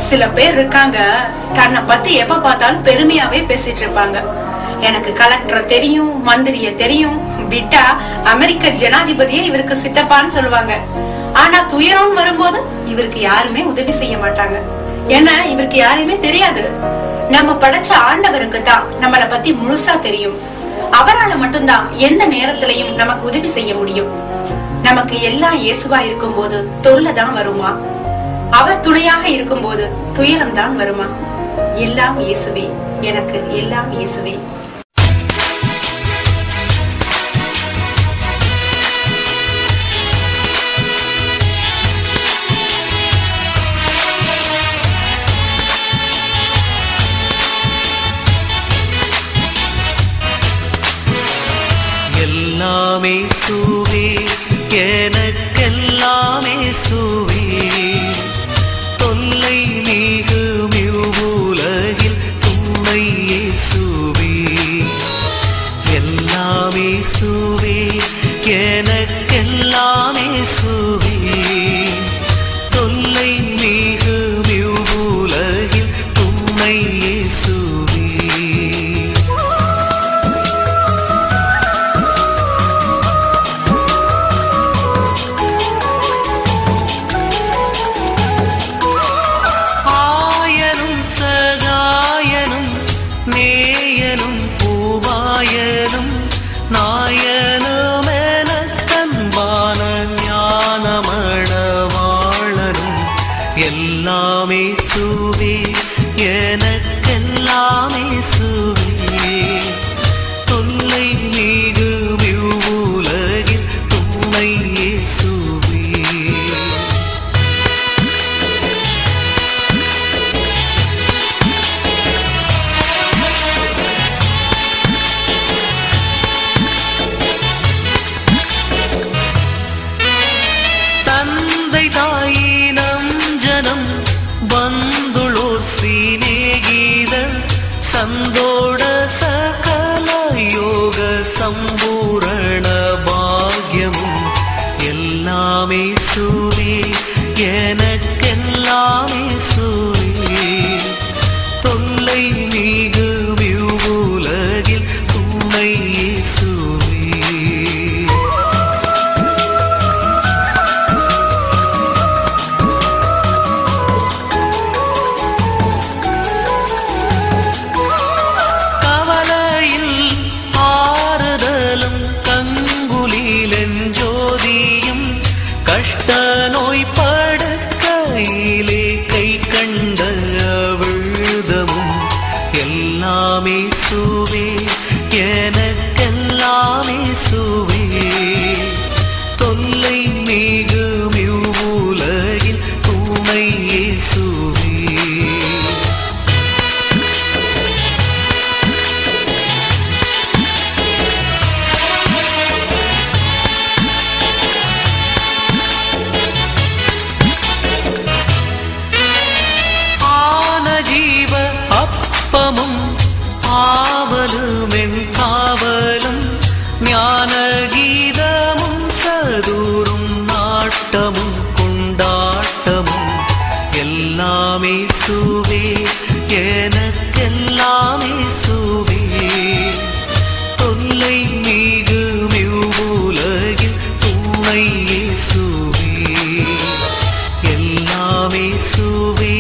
சில பேர் இருக்காங்க, தன்னை பத்தி எப்ப பார்த்தாலும் பெருமையாவே பேசிட்டு இருப்பாங்க. எனக்கு கலெக்டர் தெரியும், மந்திரிய தெரியும், விட்டா அமெரிக்க ஜனாதிபதியே இவருக்கு சித்தப்பான்னு சொல்லுவாங்க. ஆனா துயரம் வரும்போது இவருக்கு யாருமே உதவி செய்ய மாட்டாங்க. ஏன்னா இவருக்கு யாருமே தெரியாது. நம்ம படைச்ச ஆண்டவருக்கு தான் நம்மளை பத்தி முழுசா தெரியும். அவரால மட்டும்தான் எந்த நேரத்திலையும் நமக்கு உதவி செய்ய முடியும். நமக்கு எல்லாம் இயேசுவா இருக்கும் போது தொல்லை தான் வருமா? அவர் துணையாக இருக்கும் போது துயரம் தான் வருமா? எல்லாம் இயேசுவே, எனக்கு எல்லாம் இயேசுவே. எல்லாமே சுவே, எனக்கெல்லாமே சுவே. தொல்லை நீகும் இவ்வுலகில் துணை இயேசுவே. எல்லாமே சுவே, எனக்கெல்லாமே சுவே. தொல்லை நீகும் இவ்வுலகில் துணை இயேசுவே. எல்லாமே சுவே, எனக்கெல்லாமே சுவே. தொல்லை நீகும் இவ்வுலகில் துணை இயேசுவே. தந்தை தாயினம் ஜனம் ಬಂದುಳೋರ್ ಶ್ರೀನೇಗೀದ ಸಂದೋಡ ಸಕಲ ಯೋಗ ಸಂಪೂರ್ಣ ಭಾಗ್ಯಮು எல்லாமே சுவே, எனக்கெல்லாமே சுவே. தொல்லை நீகும் இவ்வுலகில் துணை இயேசுவே. கஷ்ட நோய் படுக்கையிலே கை கண்ட விழுதமும் எல்லாமே சுவே, எனக்கெல்லாமே சுவே. தொல்லை நீகும் இவ்வுலகில் துணை இயேசுவே. அப்பமும் ஆவலுமென் காவலும் ஞான கீதமும் சதூரும் நாட்டமும் கொண்டாட்டமும் எல்லாமே சுவே, எனக்கெல்லாமே சுவே. தொல்லை நீகும் இவ்வுலகில் துணை இயேசுவே. எல்லாமே சுவே,